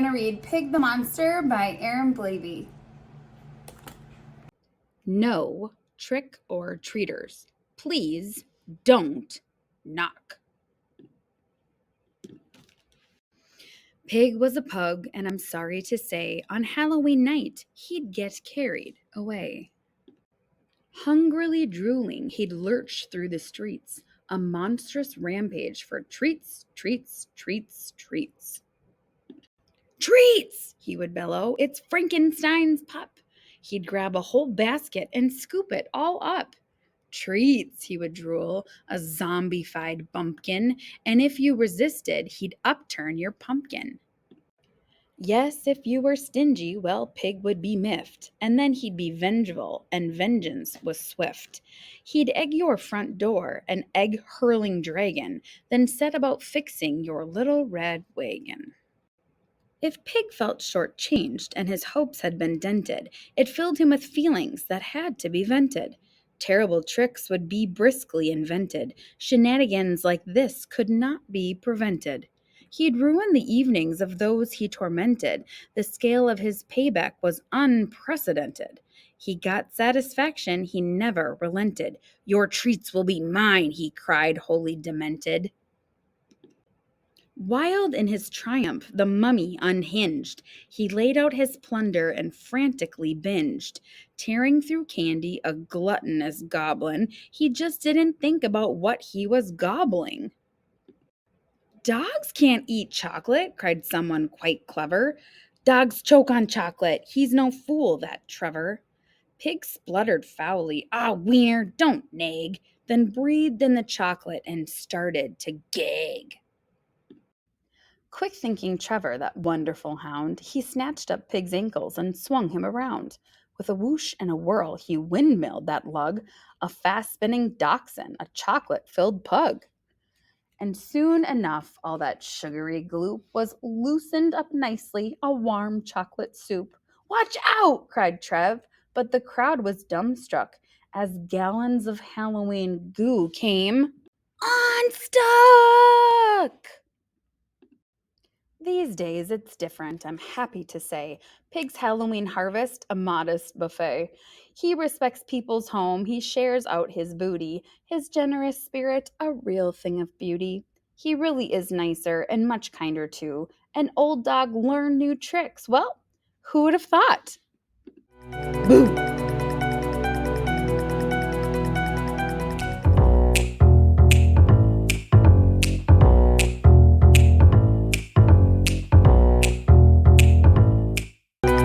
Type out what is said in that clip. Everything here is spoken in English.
to read Pig the Monster by Aaron Blavey. No trick or treaters. Please don't knock. Pig was a pug, and I'm sorry to say, on Halloween night, he'd get carried away. Hungrily drooling, he'd lurch through the streets, a monstrous rampage for treats, treats, treats, treats. Treats! He would bellow. It's Frankenstein's pup. He'd grab a whole basket and scoop it all up. Treats, he would drool, a zombified bumpkin, and if you resisted, he'd upturn your pumpkin. Yes, if you were stingy, well, Pig would be miffed, and then he'd be vengeful, and vengeance was swift. He'd egg your front door, an egg-hurling dragon, then set about fixing your little red wagon. If Pig felt short-changed and his hopes had been dented, it filled him with feelings that had to be vented. Terrible tricks would be briskly invented. Shenanigans like this could not be prevented. He'd ruin the evenings of those he tormented. The scale of his payback was unprecedented. He got satisfaction, he never relented. Your treats will be mine, he cried, wholly demented. Wild in his triumph, the mummy unhinged. He laid out his plunder and frantically binged. Tearing through candy, a gluttonous goblin, he just didn't think about what he was gobbling. Dogs can't eat chocolate, cried someone quite clever. Dogs choke on chocolate. He's no fool, that Trevor. Pig spluttered foully. Ah, Weir, don't nag. Then breathed in the chocolate and started to gag. Quick thinking Trevor, that wonderful hound, he snatched up Pig's ankles and swung him around. With a whoosh and a whirl, he windmilled that lug, a fast spinning dachshund, a chocolate filled pug. And soon enough, all that sugary gloop was loosened up nicely, a warm chocolate soup. Watch out! Cried Trev, but the crowd was dumbstruck as gallons of Halloween goo came unstuck. These days it's different, I'm happy to say. Pig's Halloween harvest, a modest buffet. He respects people's home, he shares out his booty. His generous spirit, a real thing of beauty. He really is nicer and much kinder too. An old dog learned new tricks. Well, who would have thought? Boo!